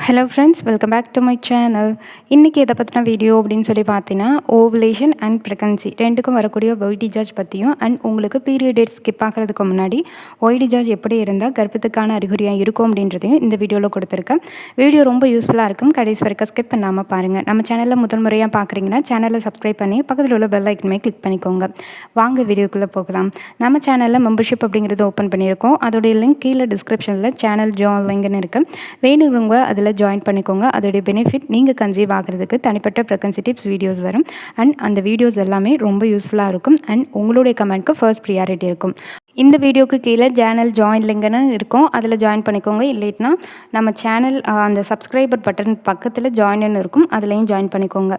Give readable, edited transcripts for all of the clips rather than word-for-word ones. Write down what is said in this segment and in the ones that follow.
Hello friends, welcome back to my channel. இன்றைக்கி எதை பற்றின வீடியோ அப்படின்னு சொல்லி பார்த்தீங்கன்னா, ஓவுலேஷன் அண்ட் ப்ரெக்னன்சி ரெண்டுக்கும் வரக்கூடிய ஒய் டிசார்ஜ் பற்றியும் அண்ட் உங்களுக்கு பீரியட் டேட் ஸ்கிப் ஆகிறதுக்கு முன்னாடி ஒய் டிசார்ஜ் எப்படி இருந்தால் கர்ப்பத்துக்கான அறிகுறியாக இருக்கும் அப்படின்றதையும் இந்த வீடியோவில் கொடுத்துருக்கேன். வீடியோ ரொம்ப யூஸ்ஃபுல்லாக இருக்கும். கடைசி வரைக்கும் ஸ்கிப் பண்ணாமல் பாருங்கள். நம்ம சேனலில் முதல் முறையாக பார்க்குறீங்கன்னா சேனலை சப்ஸ்கிரைப் பண்ணி பக்கத்தில் உள்ள பெல் ஐக்கனுமே கிளிக் பண்ணிக்கோங்க. வாங்க வீடியோக்குள்ளே போகலாம். நம்ம சேனலில் மெம்பர்ஷிப் அப்படிங்கிறது ஓப்பன் பண்ணியிருக்கோம். அதோடைய லிங்க் கீழே டிஸ்கிரிப்ஷனில் சேனல் ஜாயின் லிங்க்னு இருக்குது. வேணுங்கிறவங்க அதில் ஜாயின் பண்ணிக்கோங்க. அதோடைய பெனிஃபிட் நீங்கள் கன்சீவ் ஆகிறதுக்கு தனிப்பட்ட ப்ரெக்னன்சி டிப்ஸ் வீடியோஸ் வரும் அண்ட் அந்த வீடியோஸ் எல்லாமே ரொம்ப யூஸ்ஃபுல்லாக இருக்கும் அண்ட் உங்களுடைய கமெண்ட்க்கு ஃபர்ஸ்ட் ப்ரியாரிட்டி இருக்கும். இந்த வீடியோக்கு கீழே சேனல் ஜாயின் லிங்க்னு இருக்கும். அதில் ஜாயின் பண்ணிக்கோங்க. இல்லைன்னா நம்ம சேனல் அந்த சப்ஸ்கிரைபர் பட்டன் பக்கத்தில் ஜாயின்னு இருக்கும். அதுலேயும் ஜாயின் பண்ணிக்கோங்க.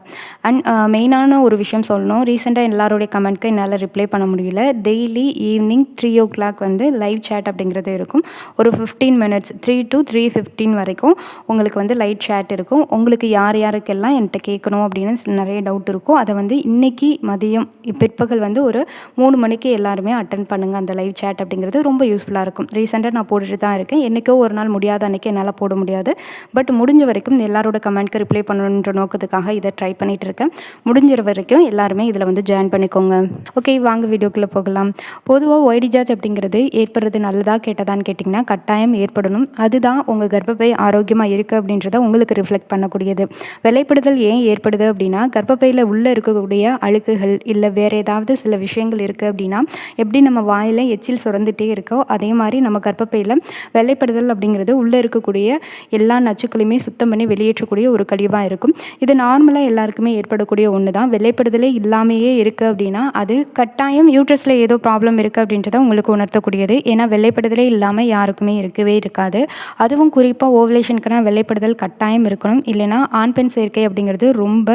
அண்ட் மெயினான ஒரு விஷயம் சொல்லணும். ரீசெண்டாக எல்லாருடைய கமெண்ட்க்கு என்னால் ரிப்ளை பண்ண முடியல. டெய்லி ஈவினிங் 3 o'clock வந்து லைவ் சேட் அப்படிங்கிறது இருக்கும். ஒரு 15 minutes 3 to 3:15 வரைக்கும் உங்களுக்கு வந்து லைவ் சேட் இருக்கும். உங்களுக்கு யார் யாருக்கெல்லாம் என்கிட்ட கேட்கணும் அப்படின்னு நிறைய டவுட் இருக்கும். அதை வந்து இன்றைக்கி மதியம் பிற்பகல் வந்து ஒரு 3 மணிக்கு எல்லாருமே அட்டன் பண்ணுங்கள். அந்த லைவ் சேட் அப்படிங்கிறது ரொம்ப யூஸ்ஃபுல்லாக இருக்கும். ரீசெண்டாக நான் போட்டுட்டு தான் இருக்கேன். என்றைக்கோ ஒரு நாள் முடியாத அன்றைக்கி என்னால் போட முடியாது. பட் முடிஞ்ச வரைக்கும் எல்லாரோட கமெண்ட்க்கு ரிப்ளை பண்ணணுன்ற நோக்கத்துக்காக இதை ட்ரை பண்ணிகிட்டு இருக்கேன். முடிஞ்ச வரைக்கும் எல்லாருமே இதில் வந்து ஜாயின் பண்ணிக்கோங்க. ஓகே, வாங்க வீடியோக்குள்ளே போகலாம். பொதுவாக ஒய் டிசார்ஜ் அப்படிங்கிறது ஏற்படுறது நல்லதா கெட்டதான்னு கேட்டிங்கன்னா கட்டாயம் ஏற்படணும். அதுதான் உங்கள் கர்ப்பப்பை ஆரோக்கியமாக இருக்குது அப்படின்றத உங்களுக்கு ரிஃப்ளெக்ட் பண்ணக்கூடியது. வெள்ளைப்படுதல் ஏன் ஏற்படுது அப்படின்னா, கர்ப்பப்பையில் உள்ளே இருக்கக்கூடிய அழுக்குகள் இல்லை வேறு ஏதாவது சில விஷயங்கள் இருக்குது அப்படின்னா, எப்படி நம்ம வாயில் எச்சில் சுரந்துகிட்டே இருக்கோ அதே மாதிரி நம்ம கர்ப்பப்பையில் வெள்ளைப்படுதல் அப்படிங்கிறது உள்ளே இருக்கக்கூடிய எல்லா நச்சுக்களையுமே சுத்தம் பண்ணி வெளியேற்றக்கூடிய ஒரு கழிவாக இருக்கும். இது நார்மலாக எல்லாருக்குமே ஏற்படக்கூடிய ஒன்று தான். வெள்ளைப்படுதலே இல்லாமையே இருக்குது அப்படின்னா அது கட்டாயம் யூட்ரஸில் ஏதோ ப்ராப்ளம் இருக்குது அப்படின்றத உங்களுக்கு உணர்த்தக்கூடியது. ஏன்னா வெள்ளைப்படுதலே இல்லாமல் யாருக்குமே இருக்கவே இருக்காது. அதுவும் குறிப்பாக ஓவலேஷனுக்குனா வெள்ளைப்படுதல் கட்டாயம் இருக்கணும். இல்லைனா ஆண் பெண் சேர்க்கை அப்படிங்கிறது ரொம்ப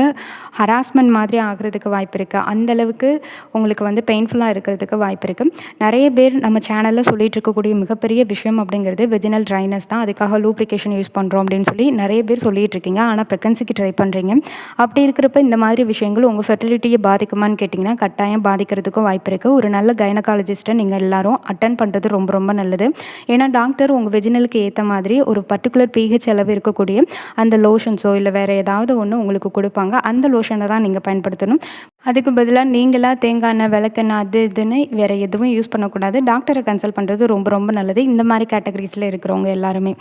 ஹராஸ்மெண்ட் மாதிரி ஆகிறதுக்கு வாய்ப்பு இருக்குது. அந்தளவுக்கு உங்களுக்கு வந்து பெயின்ஃபுல்லாக இருக்கிறதுக்கு வாய்ப்பு இருக்குது. நிறைய பேர் நம்ம சேனலில் சொல்லிகிட்டு இருக்கக்கூடிய மிகப்பெரிய விஷயம் அப்படிங்கிறது வெஜினல் ட்ரைனஸ் தான். அதுக்காக லூப்ரிகேஷன் யூஸ் பண்ணுறோம் அப்படின்னு சொல்லி நிறைய பேர் சொல்லிகிட்டு இருக்கீங்க. ஆனால் ப்ரெக்னன்சிக்கு ட்ரை பண்ணுறீங்க. அப்படி இருக்கிறப்ப இந்த மாதிரி விஷயங்கள் உங்கள் ஃபெர்டிலிட்டியை பாதிக்குமான்னு கேட்டிங்கன்னா கட்டாயம் பாதிக்கிறதுக்கும் வாய்ப்பு இருக்குது. ஒரு நல்ல கைனகாலஜிஸ்ட்டை நீங்கள் எல்லாரும் அட்டன் பண்ணுறது ரொம்ப ரொம்ப நல்லது. ஏன்னா டாக்டர் உங்கள் வெஜினலுக்கு ஏற்ற மாதிரி ஒரு பர்டிகுலர் pH அளவு இருக்கக்கூடிய அந்த லோஷன்ஸோ இல்லை வேறு ஏதாவது ஒன்று உங்களுக்கு கொடுப்பாங்க. அந்த லோஷனை தான் நீங்கள் பயன்படுத்தணும். அதுக்கு பதிலாக நீங்களாக தேங்காய் எண்ணெய், விளக்கெண்ணெய் அது இதுன்னு வேறு எதுவும் யூஸ் பண்ணக்கூடாது. டாக்டரை கன்சல்ட் பண்ணுறது ரொம்ப ரொம்ப நல்லது. இந்த மாதிரி கேட்டகரிஸில் இருக்கிறவங்க எல்லாருமே.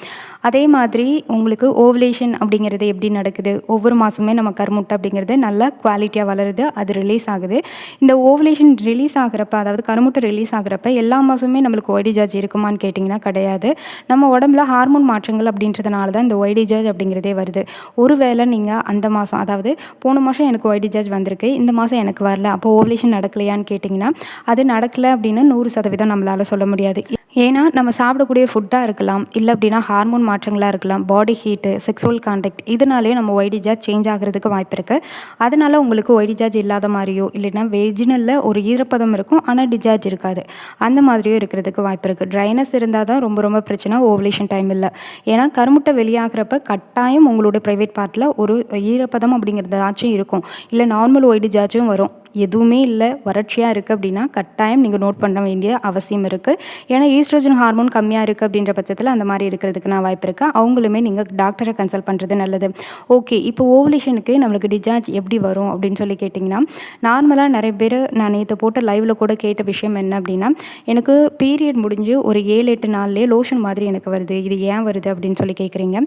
அதே மாதிரி உங்களுக்கு ஓவலேஷன் அப்படிங்கிறது எப்படி நடக்குது? ஒவ்வொரு மாதமே நம்ம கருமுட்டை அப்படிங்கிறது நல்ல குவாலிட்டியாக வளருது. அது ரிலீஸ் ஆகுது. இந்த ஓவலேஷன் ரிலீஸ் ஆகிறப்ப, அதாவது கருமுட்டை ரிலீஸ் ஆகிறப்ப எல்லா மாதமே நம்மளுக்கு ஒய் டிசார்ஜ் இருக்குமான்னு கேட்டிங்கன்னா கிடையாது. நம்ம உடம்புல ஹார்மோன் மாற்றங்கள் அப்படின்றதுனால தான் இந்த ஒய் டிசார்ஜ் அப்படிங்கிறதே வருது. ஒருவேளை நீங்கள் அந்த மாதம், அதாவது போன மாதம் எனக்கு ஒய் டிசார்ஜ் வந்திருக்கு, இந்த மாதம் எனக்கு வரல, அப்போ ஓவலேஷன் நடக்கலையான்னு கேட்டிங்கன்னா அது நடக்கலை அப்படின்னு 100% நம்மளால் சொல்ல முடியாது. ஏன்னா நம்ம சாப்பிடக்கூடிய ஃபுட்டாக இருக்கலாம், இல்லை அப்படின்னா ஹார்மோன் மாற்றங்களாக இருக்கலாம், பாடி ஹீட்டு, செக்ஸுவல் கான்டாக்ட், இதனாலேயே நம்ம ஒய் டிசார்ஜ் சேஞ்ச் ஆகிறதுக்கு வாய்ப்பு இருக்குது. அதனால் உங்களுக்கு ஒய் டிசார்ஜ் இல்லாத மாதிரியோ இல்லைன்னா வெஜினலில் ஒரு ஈரப்பதம் இருக்கும் ஆனால் டிசார்ஜ் இருக்காது, அந்த மாதிரியோ இருக்கிறதுக்கு வாய்ப்பு இருக்குது. ட்ரைனஸ் இருந்தால் தான் ரொம்ப ரொம்ப பிரச்சனை, ஓவலேஷன் டைம் இல்லை. ஏன்னா கருமுட்டை வெளியாகிறப்ப கட்டாயம் உங்களோட ப்ரைவேட் பார்ட்டில் ஒரு ஈரப்பதம் அப்படிங்கிறதாச்சும் இருக்கும். இல்லை நார்மல் ஒய் டிசார்ஜும் வரும். எதுவுமே இல்லை, வறட்சியாக இருக்குது அப்படின்னா கட்டாயம் நீங்கள் நோட் பண்ண வேண்டிய அவசியம் இருக்குது. ஏன்னா ஈஸ்ட்ரோஜன் ஹார்மோன் கம்மியாக இருக்குது அப்படின்ற பட்சத்தில் அந்த மாதிரி இருக்கிறதுக்கு நான் வாய்ப்பு இருக்குது. அவங்களுமே நீங்கள் டாக்டரை கன்சல்ட் பண்ணுறது நல்லது. ஓகே, இப்போ ஓவலேஷனுக்கு நம்மளுக்கு டிசார்ஜ் எப்படி வரும் அப்படின்னு சொல்லி கேட்டிங்கன்னா, நார்மலாக நிறைய பேர் நான் நேற்று போட்ட லைவில் கூட கேட்ட விஷயம் என்ன அப்படின்னா, எனக்கு பீரியட் முடிஞ்சு ஒரு 7-8 நாள்லேயே லோஷன் மாதிரி எனக்கு வருது, இது ஏன் வருது அப்படின்னு சொல்லி கேட்குறீங்க.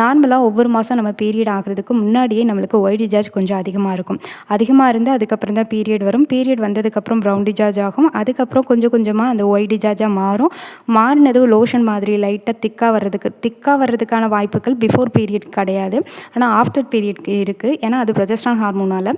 நார்மலாக ஒவ்வொரு மாதம் நம்ம பீரியட் ஆகிறதுக்கு முன்னாடியே நம்மளுக்கு ஒய் டிசார்ஜ் கொஞ்சம் அதிகமாக இருக்கும். அதிகமாக இருந்து அதுக்கப்புறம் தான் பீரியட் வரும். பீரியட் வந்ததுக்கப்புறம் ப்ரௌன் டிசார்ஜ் ஆகும். அதுக்கப்புறம் கொஞ்சம் கொஞ்சமாக அந்த ஒய் டிசார்ஜாக மாறும். மாறினதும் லோஷன் மாதிரி லைட்டாக திக்காக வர்றதுக்கான வாய்ப்புகள் பிஃபோர் பீரியட் கிடையாது, ஆனால் ஆஃப்டர் பீரியட் இருக்குது. ஏன்னா அது ப்ரொஜெஸ்ட்ரான் ஹார்மோனால்.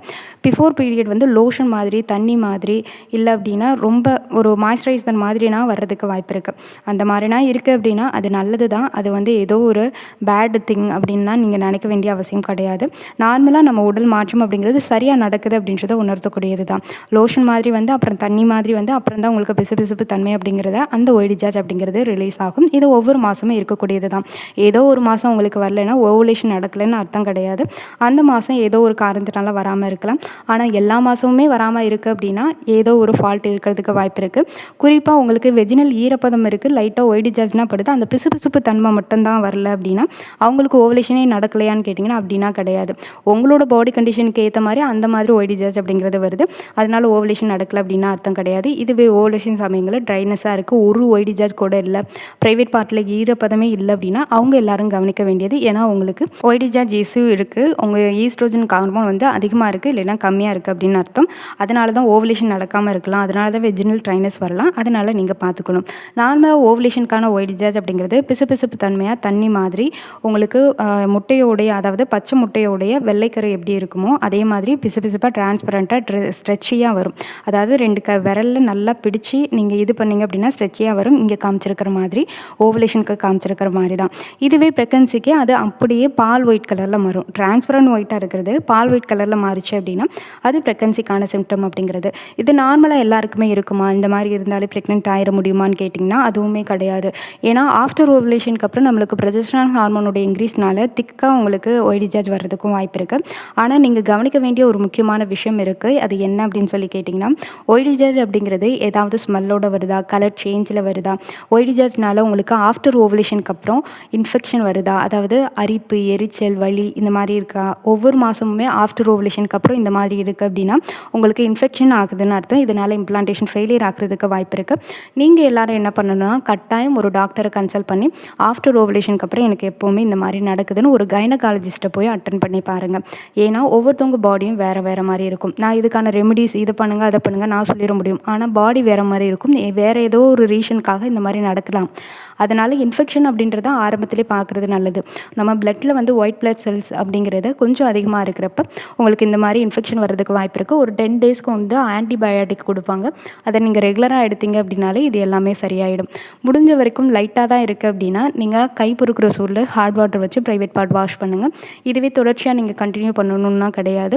பிஃபோர் பீரியட் வந்து லோஷன் மாதிரி, தண்ணி மாதிரி, இல்லை அப்படின்னா ரொம்ப ஒரு மாய்ஸ்சரைசர் மாதிரினா வர்றதுக்கு வாய்ப்பு இருக்குது. அந்த மாதிரினா இருக்குது அப்படின்னா அது நல்லது தான். அது வந்து ஏதோ ஒரு பேட் திங் அப்படின்லாம் நீங்கள் நினைக்க வேண்டிய அவசியம் கிடையாது. நார்மலாக நம்ம உடல் மாற்றம் அப்படிங்கிறது சரியாக நடக்குது அப்படின்றத உணர்த்தக்கூடியது தான். லோஷன் மாதிரி வந்து அப்புறம் தண்ணி மாதிரி வந்து அப்புறம் தான் உங்களுக்கு பிசுபிசுப்பு தன்மை அப்படிங்கிறத அந்த ஒய் டிசார்ஜ் அப்படிங்கிறது ரிலீஸ் ஆகும். இது ஒவ்வொரு மாதமும் இருக்கக்கூடியது தான். ஏதோ ஒரு மாதம் உங்களுக்கு வரலைன்னா ஓவுலேஷன் நடக்கலைன்னு அர்த்தம் கிடையாது. அந்த மாதம் ஏதோ ஒரு காரணத்தினால வராமல் இருக்கலாம். ஆனால் எல்லா மாதமுமே வராமல் இருக்குது அப்படின்னா ஏதோ ஒரு ஃபால்ட் இருக்கிறதுக்கு வாய்ப்பு இருக்குது. குறிப்பாக உங்களுக்கு வெஜினல் ஈரப்பதம் இருக்குது, லைட்டாக ஒய் டிசார்ஜ்னா படுது, அந்த பிசுபிசுப்பு தன்மை மட்டும்தான் வரல அப்படின்னா அவங்களுக்கு ஓவலேஷனே நடக்கலையான்னு கேட்டிங்கன்னா அப்படின்னா கிடையாது. உங்களோட பாடி கண்டிஷனுக்கு ஏற்ற மாதிரி அந்த மாதிரி ஒய் டிசார்ஜ் அப்படிங்கிறது வருது. அதனால ஓவலேஷன் நடக்கலை அப்படின்னா அர்த்தம் கிடையாது. இதுவே ஓவலேஷன் சமயங்களில் ட்ரைனஸாக இருக்குது, ஒரு ஒய் டிசார்ஜ் கூட இல்லை, ப்ரைவேட் பார்ட்டில் ஈரப்பதமே இல்லை அப்படின்னா அவங்க எல்லாரும் கவனிக்க வேண்டியது. ஏன்னா உங்களுக்கு ஒய் டிசார்ஜ் இஷ்யூ இருக்குது, உங்கள் ஈஸ்ட்ரோஜன் ஹார்மோன் வந்து அதிகமாக இருக்குது இல்லைன்னா கம்மியாக இருக்குது அப்படின்னு அர்த்தம். அதனால தான் ஓவலேஷன் நடக்காமல் இருக்கலாம், அதனால தான் வெஜினல் ட்ரைனஸ் வரலாம். அதனால் நீங்கள் பார்த்துக்கணும். நார்மலாக ஓவலேஷனுக்கான ஒய் டிசார்ஜ் அப்படிங்கிறது பிசுபிசுப்பு தன்மையாக தண்ணி மாதிரி உங்களுக்கு முட்டையோடைய, அதாவது பச்சை முட்டையோடைய வெள்ளைக்கரு எப்படி இருக்குமோ அதே மாதிரி பிசுபிசுப்பாக டிரான்ஸ்பரண்ட்டாக ஸ்ட்ரெச்சியாக வரும். அதாவது 2 விரலில் நல்லா பிடிச்சி நீங்கள் இது பண்ணிங்க அப்படின்னா ஸ்ட்ரெச்சியாக வரும். இங்கே காமிச்சிருக்கிற மாதிரி ஓவலேஷனுக்கு காமிச்சிருக்கிற மாதிரி தான். இதுவே ப்ரெக்னன்சிக்கு அது அப்படியே பால் ஒயிட் கலரில் மாறும். டிரான்ஸ்பரண்ட் ஒயிட்டாக இருக்கிறது பால் ஒயிட் கலரில் மாறிச்சு அப்படின்னா அது ப்ரெக்னன்சிக்கான சிம்டம் அப்படிங்கிறது. இது நார்மலாக எல்லாருக்குமே இருக்குமா, இந்த மாதிரி இருந்தாலே ப்ரெக்னென்ட் ஆயிட முடியுமான்னு கேட்டிங்கன்னா அதுவுமே கிடையாது. ஏன்னா ஆஃப்டர் ஓவலேஷனுக்கு அப்புறம் நம்மளுக்கு ப்ரொஜெஸ்டரான் ஹார்மோனோட இன்க்ரீஸ்னால திக்காக உங்களுக்கு ஒய் டிசார்ஜ் வர்றதுக்கும் வாய்ப்பு இருக்குது. ஆனால் நீங்கள் கவனிக்க வேண்டிய ஒரு முக்கியமான விஷயம் இருக்குது. அது என்ன அப்படின்னு சொல்லி கேட்டிங்கன்னா, ஒய் டிசார்ஜ் அப்படிங்கிறது ஏதாவது ஸ்மெல்லோட வருதா, கலர் சேஞ்சில் வருதா, ஒய் டிசார்ஜ்னால உங்களுக்கு ஆஃப்டர் ஓவலேஷனுக்கு அப்புறம் இன்ஃபெக்ஷன் வருதா, அதாவது அரிப்பு, எரிச்சல், வலி இந்த மாதிரி இருக்கா, ஒவ்வொரு மாதமுமே ஆஃப்டர் ஓவலேஷனுக்கு அப்புறம் இந்த மாதிரி இருக்குது அப்படின்னா உங்களுக்கு இன்ஃபெக்ஷன் ஆகுதுன்னு அர்த்தம். இதனால் இம்ப்ளான்டேஷன் ஃபெயிலியர் ஆகிறதுக்கு வாய்ப்பு இருக்குது. நீங்கள் எல்லோரும் என்ன பண்ணணும்னா கட்டாயம் ஒரு டாக்டரை கன்சல்ட் பண்ணி ஆஃப்டர் ஓவலேஷனுக்கு அப்புறம் எனக்கு எப்போவுமே இந்த மாதிரி நடக்குதுன்னு ஒரு கைனகாலஜிஸ்ட்டை போய் அட்டன் பண்ணி பாருங்கள். ஏன்னா ஒவ்வொருத்தவங்க பாடியும் வேறு வேறு மாதிரி இருக்கும். நான் இதுக்கான ரெமெடிஸ் இதை பண்ணுங்கள் அதை பண்ணுங்கள் நான் சொல்லிட முடியும். ஆனால் பாடி வேறு மாதிரி இருக்கும். வேறு ஏதோ ஒரு ரீசனுக்காக இந்த மாதிரி நடக்கலாம். அதனால் இன்ஃபெக்ஷன் அப்படின்றத ஆரம்பத்திலே பார்க்குறது நல்லது. நம்ம பிளட்டில் வந்து ஒயிட் பிளட் செல்ஸ் அப்படிங்கிறது கொஞ்சம் அதிகமாக இருக்கிறப்ப உங்களுக்கு இந்த மாதிரி இன்ஃபெக்ஷன் வர்றதுக்கு வாய்ப்பு இருக்குது. ஒரு 10 டேஸ்க்கு வந்து ஆன்டிபயோட்டிக் கொடுப்பாங்க. அதை நீங்கள் ரெகுலராக எடுத்தீங்க அப்படின்னாலே இது எல்லாமே சரியாயிடும். முடிஞ்ச வரைக்கும் லைட்டாக தான் இருக்குது அப்படின்னா நீங்கள் கை பொறுக்கிற சூழல் ஹாட் வாட்டர் வச்சு ப்ரைவேட் பார்ட் வாஷ் பண்ணுங்கள். இதுவே தொடர்ச்சியாக நீங்கள் கண்டினியூ பண்ணணுன்னா கிடையாது.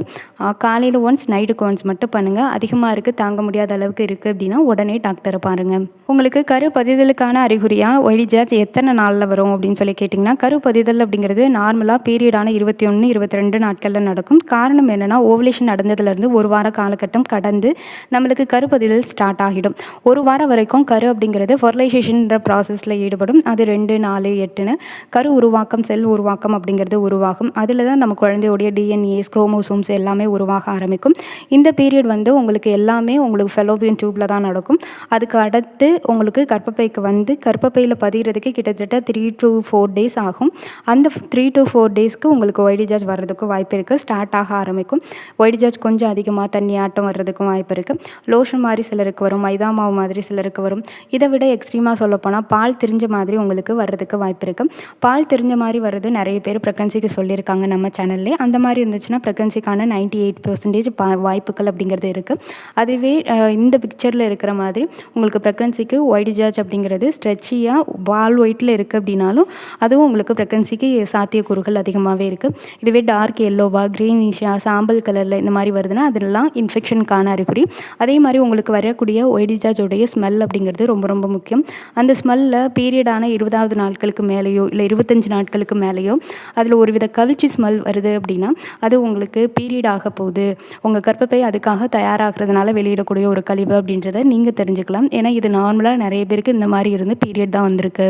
காலையில் ஒன்ஸ் நைட்டுக்கு ஒன்ஸ் மட்டும் பண்ணுங்கள். அதிகமாக இருக்குது, தாங்க முடியாத அளவுக்கு இருக்குது அப்படின்னா உடனே டாக்டரை பாருங்கள். உங்களுக்கு கரு பதிதலுக்கான அறிகுறியாக ஒய் டிசார்ஜ் எத்தனை நாளில் வரும் அப்படின்னு சொல்லி கேட்டிங்கன்னா, கரு பதிதல் அப்படிங்கிறது நார்மலாக பீரியடான 21, 22 நாட்களில் நடக்கும். காரணம் என்னென்னா ஓவலேஷன் நடந்ததுலேருந்து ஒரு வார காலகட்டம் கடந்து நம்மளுக்கு கரு பதிதல் ஸ்டார்ட் ஆகிடும். ஒரு வாரம் வரைக்கும் கரு அப்படிங்கிறது ஃபர்டிலைசேஷன்ற ப்ராசஸில் ஈடுபடும். அது 2, 4, 8ன்னு கரு உருவாக்கம், செல் உருவாக்கம் அப்படிங்கிறது உருவாகும். அதில் தான் நம்ம குழந்தையோடைய டிஎன்ஏஸ், குரோமோசோம்ஸ் எல்லாமே உருவாக ஆரம்பிக்கும். இந்த பீரியட் வந்து உங்களுக்கு எல்லாமே உங்களுக்கு ஃபெலோபியன் டியூப்பில் தான் நடக்கும். அதுக்கு அடுத்து உங்களுக்கு கர்ப்பப்பைக்கு வந்து கர்ப்பப்பையில் பதிகிறதுக்கு கிட்டத்தட்ட 3 to 4 டேஸ் ஆகும். அந்த 3 to 4 டேஸ்க்கு உங்களுக்கு ஒய் டிசார்ஜ் வர்றதுக்கு வாய்ப்பு இருக்குது. ஸ்டார்ட் ஆக ஆரம்பிக்கும். ஒய் டிசார்ஜ் கொஞ்சம் அதிகமாக தண்ணி ஆட்டம் வர்றதுக்கும் வாய்ப்பு இருக்குது. லோஷன் மாதிரி சிலருக்கு வரும், மைதா மாவு மாதிரி சிலருக்கு வரும். இதை விட எக்ஸ்ட்ரீமாக சொல்லப்போனால் பால் திரிஞ்ச மாதிரி உங்களுக்கு வர்றதுக்கு வாய்ப்பு இருக்குது. பால் திரிஞ்ச மாதிரி வர்றது நிறைய பேர் ப்ரெக்னன்சிக்கு சொல்லியிருக்காங்க நம்ம சேனல்லே. அந்த மாதிரி இருந்துச்சுன்னா ப்ரெக்னன்சிக்கான 98% வாய்ப்புகள் அப்படிங்கிறது இருக்குது. அதுவே இந்த பிக்சரில் இருக்கிற மாதிரி உங்களுக்கு ப்ரெக்னன்சிக்கு ஒய் டிசார்ஜ் அப்படிங்கிறது ஸ்ட்ரெச்சியாக பால் ஒயிட்டில் இருக்குது அப்படின்னாலும் அதுவும் உங்களுக்கு ப்ரெக்னன்சிக்கு சாத்தியக்கூறுகள் அதிகமாகவே இருக்குது. இதுவே டார்க் எல்லோவா, க்ரீனிஷாக, சாம்பல் கலரில் இந்த மாதிரி வருதுன்னா அதெல்லாம் இன்ஃபெக்ஷனுக்கான அறிகுறி. அதே மாதிரி உங்களுக்கு வரக்கூடிய ஒய் டிசார்ஜோடைய ஸ்மெல் அப்படிங்கிறது ரொம்ப ரொம்ப முக்கியம். அந்த ஸ்மெல்லில் பீரியடான 20வது நாட்களுக்கு மேலேயோ இல்லை 25 நாட்களுக்கு மேலேயோ அதில் ஒரு வித கவிச்சி ஸ்மெல் வருது அப்படின்னா அது உங்களுக்கு பீரியட் ஆக போகுது, உங்கள் கர்ப்பப்பை அதுக்காக தயாராகிறதுனால வெளியிடக்கூடிய ஒரு கழிவு அப்படின்றத நீங்கள் தெரிஞ்சுக்கலாம். ஏன்னா இது நார்மலாக நிறைய பேருக்கு இந்த மாதிரி இருந்து பீரியட் தான் வந்திருக்கு.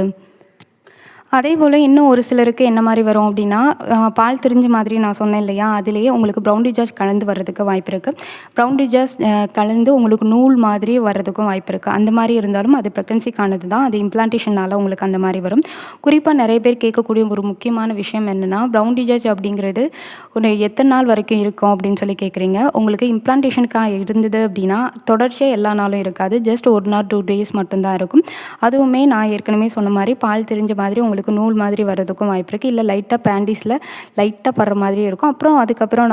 அதே போல் இன்னும் ஒரு சிலருக்கு என்ன மாதிரி வரும் அப்படின்னா, பால் திரிஞ்ச மாதிரி நான் சொன்னேன் இல்லையா, அதிலேயே உங்களுக்கு ப்ரௌன் டிசார்ஜ் கலந்து வர்றதுக்கு வாய்ப்பு இருக்குது. ப்ரௌன் டிசார்ஜ் கலந்து உங்களுக்கு நூல் மாதிரி வர்றதுக்கும் வாய்ப்பு இருக்குது. அந்த மாதிரி இருந்தாலும் அது ப்ரெக்னன்சிக்கானது தான். அது இம்ப்ளான்டேஷனால் உங்களுக்கு அந்த மாதிரி வரும். குறிப்பாக நிறைய பேர் கேட்கக்கூடிய ஒரு முக்கியமான விஷயம் என்னென்னா, ப்ரௌன் டிசார்ஜ் அப்படிங்கிறது ஒரு எத்தனை நாள் வரைக்கும் இருக்கும் அப்படின்னு சொல்லி கேட்குறீங்க. உங்களுக்கு இம்ப்ளான்டேஷனுக்காக இருந்தது அப்படின்னா தொடர்ச்சியாக எல்லா நாளும் இருக்காது. ஜஸ்ட் 1 or 2 days மட்டும்தான் இருக்கும். அதுவுமே நான் ஏற்கனவே சொன்ன மாதிரி பால் திரிஞ்ச மாதிரி உங்களுக்கு உங்களுக்கு நூல் மாதிரி வர்றதுக்கும் வாய்ப்பு இருக்குது. இல்லை லைட்டாக பேண்டீஸில் லைட்டாக படுற மாதிரி இருக்கும். அப்புறம் அதுக்கப்புறம்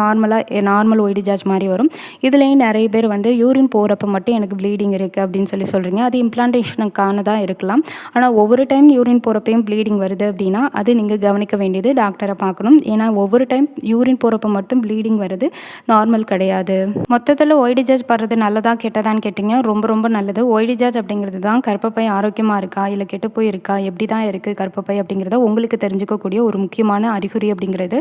நார்மல் ஒய் டிஸ்சார்ஜ் மாதிரி வரும். இதுலேயும் நிறைய பேர் வந்து யூரின் போகிறப்ப மட்டும் எனக்கு ப்ளீடிங் இருக்குது அப்படின்னு சொல்கிறீங்க. அது இம்ப்ளான்டேஷனுக்கானதாக இருக்கலாம். ஆனால் ஒவ்வொரு டைம் யூரின் போகிறப்பையும் ப்ளீடிங் வருது அப்படின்னா அது நீங்கள் கவனிக்க வேண்டியது டாக்டரை பார்க்கணும். ஏன்னா ஒவ்வொரு டைம் யூரின் போகிறப்ப மட்டும் ப்ளீடிங் வருது நார்மல் கிடையாது. மொத்தத்தில் ஒய் டிஸ்சார்ஜ் படுறது நல்லதா கெட்டதான்னு கேட்டிங்கன்னா ரொம்ப ரொம்ப நல்லது. ஒய் டிஸ்சார்ஜ் அப்படிங்கிறது தான் கர்ப்பப்பை ஆரோக்கியமாக இருக்கா இல்லை கெட்டு போய் இருக்கா எப்படி தான் இருக்குது கர்ப்பப்பை அப்படிங்கிறத உங்களுக்கு தெரிஞ்சுக்கக்கூடிய ஒரு முக்கியமான அறிகுறி அப்படிங்கிறது.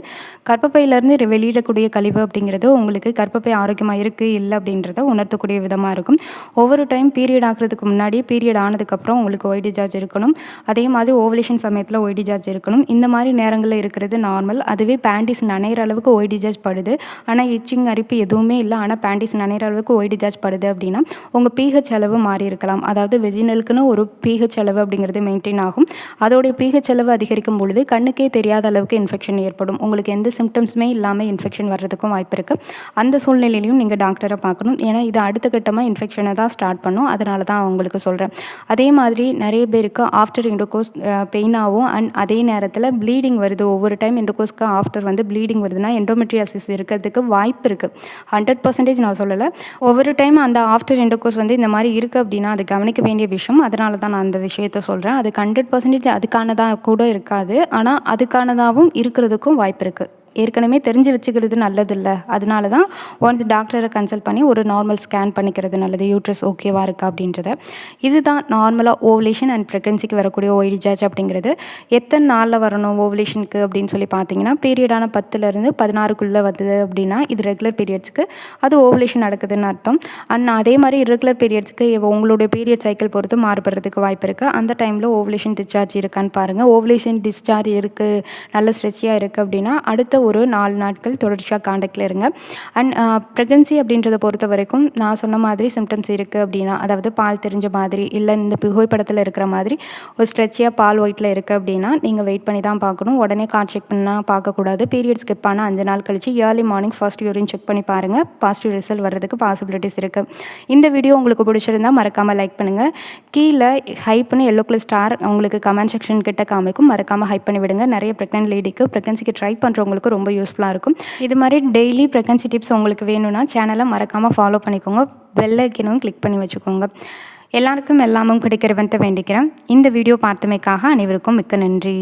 கர்ப்பப்பையிலேருந்து வெளியிடக்கூடிய கழிவு அப்படிங்கிறது உங்களுக்கு கர்ப்பப்பை ஆரோக்கியமாக இருக்குது இல்லை அப்படின்றத உணர்த்தக்கூடிய விதமாக இருக்கும். ஒவ்வொரு டைம் பீரியட் ஆகிறதுக்கு முன்னாடி பீரியட் ஆனதுக்கப்புறம் உங்களுக்கு ஒய் டிஸ்சார்ஜ் இருக்கணும். அதே மாதிரி ஓவலேஷன் சமயத்தில் ஒய் டிஸ்சார்ஜ் இருக்கணும். இந்த மாதிரி நேரங்களில் இருக்கிறது நார்மல். அதுவே பேண்டீஸ் நனைகிற அளவுக்கு ஒய் டிஸ்சார்ஜ் படுது, ஆனால் இச்சிங் அரிப்பு எதுவுமே இல்லை, ஆனால் பேண்டீஸ் நனைகிற அளவுக்கு ஒய் டிஸ்சார்ஜ் படுது அப்படின்னா உங்கள் pH அளவு மாறி இருக்கலாம். அதாவது வெஜினலுக்குன்னு ஒரு pH அளவு அப்படிங்கிறது மெயின்டைன் ஆகும். அதோடைய pH அளவு அதிகரிக்கும் பொழுது கண்ணுக்கே தெரியாத அளவுக்கு இன்ஃபெக்ஷன் ஏற்படும். உங்களுக்கு எந்த சிம்டம்ஸுமே இல்லாமல் இன்ஃபெக்ஷன் வர்றதுக்கும் வாய்ப்பு இருக்குது. அந்த சூழ்நிலையிலையும் நீங்கள் டாக்டரை பார்க்கணும். ஏன்னா இது அடுத்த கட்டமாக இன்ஃபெக்ஷனை தான் ஸ்டார்ட் பண்ணும். அதனால தான் உங்களுக்கு சொல்கிறேன். அதே மாதிரி நிறைய பேருக்கு ஆஃப்டர் இன்டர்கோர்ஸ் பெயினாகவும் அண்ட் அதே நேரத்தில் ப்ளீடிங் வருது. ஒவ்வொரு டைம் இன்டர்கோர்ஸ்க்கு ஆஃப்டர் வந்து ப்ளீடிங் வருதுன்னா எண்டோமெட்ரியாசிஸ் இருக்கிறதுக்கு வாய்ப்பு இருக்குது. 100% நான் சொல்லலை. ஒவ்வொரு டைம் அந்த ஆஃப்டர் இன்டர்கோர்ஸ் வந்து இந்த மாதிரி இருக்குது அப்படின்னா அது கவனிக்க வேண்டிய விஷயம். அதனால தான் நான் அந்த விஷயத்த சொல்கிறேன். அதுக்கு 100% அதுக்கானதாக கூட இருக்காது, ஆனால் அதுக்கானதாகவும் இருக்கிறதுக்கும் வாய்ப்பு இருக்குது. ஏற்கனவே தெரிஞ்சு வச்சுக்கிறது நல்லதில்ல. அதனால தான் ஒன்ஸ் டாக்டரை கன்சல்ட் பண்ணி ஒரு நார்மல் ஸ்கேன் பண்ணிக்கிறது நல்லது. யூட்ரஸ் ஓகேவா இருக்கா அப்படின்றத. இதுதான் நார்மலாக ஓவலேஷன் அண்ட் ப்ரெக்னன்சிக்கு வரக்கூடிய ஒய் டிஸ்சார்ஜ் அப்படிங்கிறது. எத்தனை நாளில் வரணும் ஓவலேஷனுக்கு அப்படின்னு சொல்லி பார்த்தீங்கன்னா பீரியடான 10லேருந்து 16க்குள்ளே வருது அப்படின்னா இது ரெகுலர் பீரியட்ஸ்க்கு அது ஓவலேஷன் நடக்குதுன்னு அர்த்தம். அண்ட் அதே மாதிரி இரெகுலர் பீரியட்ஸ்க்கு உங்களுடைய பீரியட் சைக்கிள் பொறுத்து மாறுபடுறதுக்கு வாய்ப்பு இருக்குது. அந்த டைமில் ஓவலேஷன் டிஸ்சார்ஜ் இருக்கான்னு பாருங்கள். ஓவலேஷன் டிஸ்சார்ஜ் இருக்குது, நல்ல ஸ்ட்ரெச்சியாக இருக்குது அப்படின்னா அடுத்த ஒரு 4 நாட்கள் தொடர்ச்சியாக காண்டாக்டில் இருங்க. அண்ட் ப்ரெக்னன்சி அப்படின்றத பொறுத்த வரைக்கும் நான் சொன்ன மாதிரி சிம்டம்ஸ் இருக்குது அப்படின்னா, அதாவது பால் தெரிஞ்ச மாதிரி இல்லை இந்த புகைப்படத்தில் இருக்கிற மாதிரி ஒரு ஸ்ட்ரெச்சியாக பால் ஒயிட்டில் இருக்குது அப்படின்னா நீங்கள் வெயிட் பண்ணி தான் பார்க்கணும். உடனே கார்ட் செக் பண்ணால் பார்க்கக்கூடாது. பீரியட் ஸ்கிப் ஆனால் 5 நாள் கழிச்சு early morning first urine check பண்ணி பாருங்கள். பாசிட்டிவ் ரிசல்ட் வர்றதுக்கு பாசிபிலிட்டிஸ் இருக்குது. இந்த வீடியோ உங்களுக்கு பிடிச்சிருந்தால் மறக்காமல் லைக் பண்ணுங்கள். கீழே ஹைப்னு எல்லோ கலர் ஸ்டார் உங்களுக்கு கமெண்ட் செக்ஷன் கிட்ட காமிக்கும். மறக்காமல் ஹைப் பண்ணி விடுங்க. நிறைய ப்ரெக்னென்ட் லேடிக்கு ப்ரெக்னன்சிக்கு ட்ரை பண்ணுறவங்களுக்கு ரொம்ப யூஸ்ஃபுல்லாக இருக்கும். இது மாதிரி டெய்லி ப்ரெக்னன்சி டிப்ஸ் உங்களுக்கு வேணும்னா சேனலை மறக்காமல் ஃபாலோ பண்ணிக்கோங்க. பெல் ஐக்கனும் கிளிக் பண்ணி வச்சுக்கோங்க. எல்லாருக்கும் எல்லாமும் கிடைக்கிறவன்ட்டு வேண்டிக்கிறேன். இந்த வீடியோ பார்த்தமைக்காக அனைவருக்கும் மிக்க நன்றி.